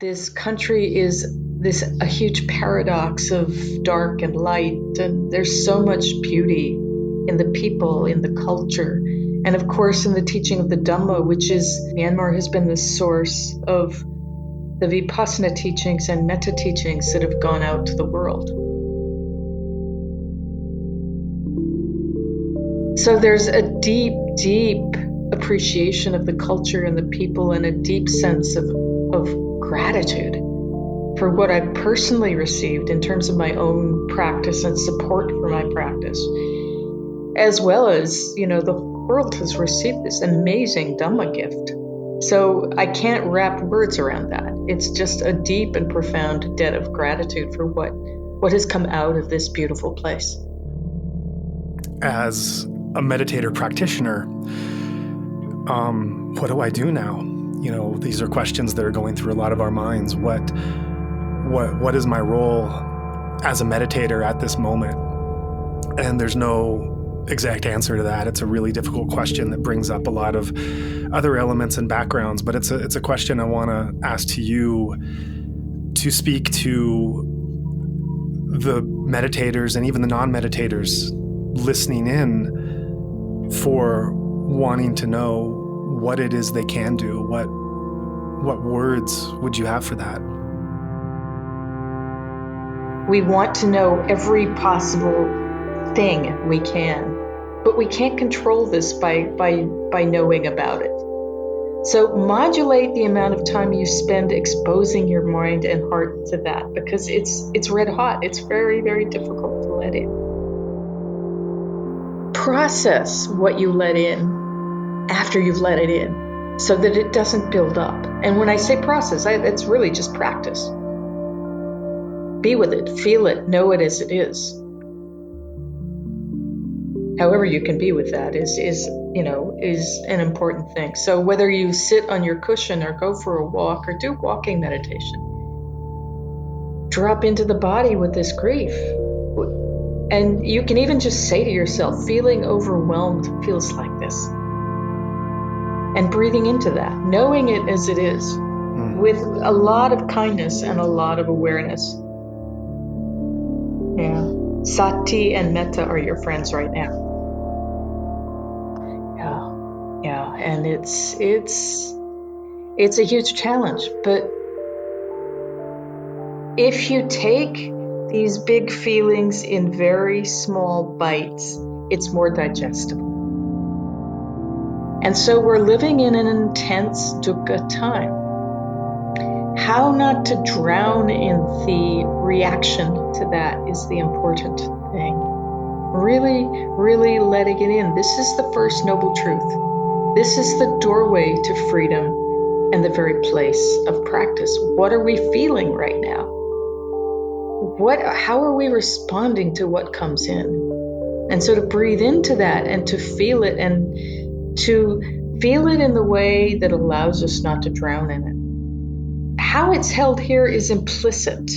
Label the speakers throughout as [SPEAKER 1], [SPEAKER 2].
[SPEAKER 1] This country is a huge paradox of dark and light, and there's so much beauty in the people, in the culture, and of course in the teaching of the Dhamma, which is Myanmar has been the source of the Vipassana teachings and Metta teachings that have gone out to the world. So there's a deep, deep appreciation of the culture and the people, and a deep sense of gratitude for what I've personally received in terms of my own practice and support for my practice, as well as, the world has received this amazing Dhamma gift. So I can't wrap words around that. It's just a deep and profound debt of gratitude for what has come out of this beautiful place.
[SPEAKER 2] As a meditator practitioner, what do I do now? These are questions that are going through a lot of our minds. What is my role as a meditator at this moment? And there's no exact answer to that. It's a really difficult question that brings up a lot of other elements and backgrounds, but it's a question I want to ask to you to speak to the meditators and even the non-meditators listening in for wanting to know what it is they can do. What words would you have for that?
[SPEAKER 1] We want to know every possible thing we can, but we can't control this by knowing about it. So modulate the amount of time you spend exposing your mind and heart to that, because it's red hot. It's very, very difficult to let in. Process what you let in after you've let it in, so that it doesn't build up. And when I say process, it's really just practice. Be with it, feel it, know it as it is. However you can be with that is an important thing. So whether you sit on your cushion or go for a walk or do walking meditation, drop into the body with this grief. And you can even just say to yourself, feeling overwhelmed feels like this. And breathing into that, knowing it as it is, with a lot of kindness and a lot of awareness. Yeah. Sati and Metta are your friends right now. Yeah. And it's a huge challenge, but if you take these big feelings in very small bites, it's more digestible. And so we're living in an intense dukkha time. How not to drown in the reaction to that is the important thing. Really, really letting it in. This is the first noble truth. This is the doorway to freedom and the very place of practice. What are we feeling right now? How are we responding to what comes in? And so to breathe into that and to feel it, and to feel it in the way that allows us not to drown in it. How it's held here is implicit.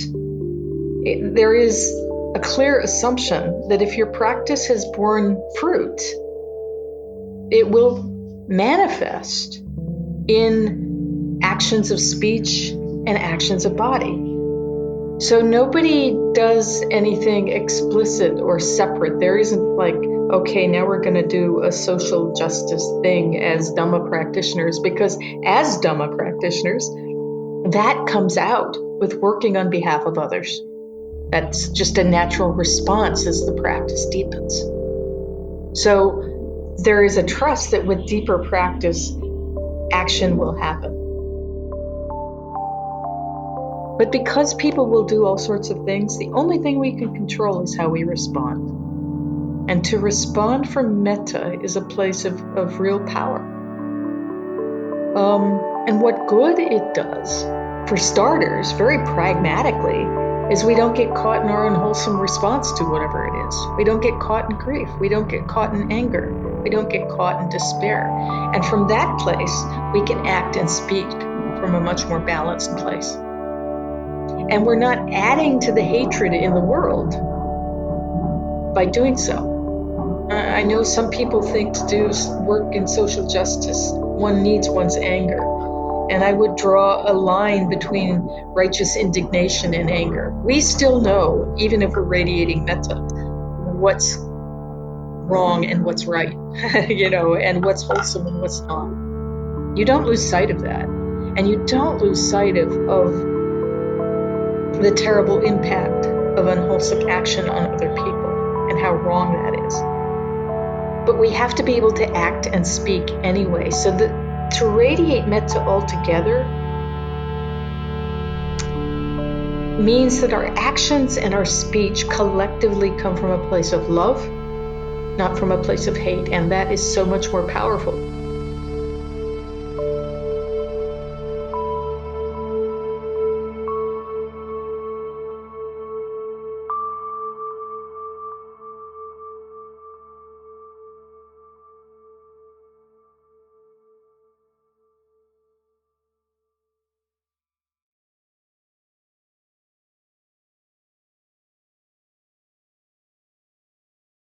[SPEAKER 1] There is a clear assumption that if your practice has borne fruit, it will manifest in actions of speech and actions of body. So nobody does anything explicit or separate. There isn't like, okay, now we're going to do a social justice thing as Dhamma practitioners, because as Dhamma practitioners, that comes out with working on behalf of others. That's just a natural response as the practice deepens. So there is a trust that with deeper practice, action will happen. But because people will do all sorts of things, the only thing we can control is how we respond. And to respond from Metta is a place of real power. And what good it does, for starters, very pragmatically, is we don't get caught in our unwholesome response to whatever it is. We don't get caught in grief. We don't get caught in anger. We don't get caught in despair. And from that place, we can act and speak from a much more balanced place. And we're not adding to the hatred in the world by doing so. I know some people think to do work in social justice, one needs one's anger. And I would draw a line between righteous indignation and anger. We still know, even if we're radiating metta, what's wrong and what's right, and what's wholesome and what's not. You don't lose sight of that. And you don't lose sight of the terrible impact of unwholesome action on other people and how wrong that is. But we have to be able to act and speak anyway. So that to radiate metta altogether means that our actions and our speech collectively come from a place of love, not from a place of hate. And that is so much more powerful.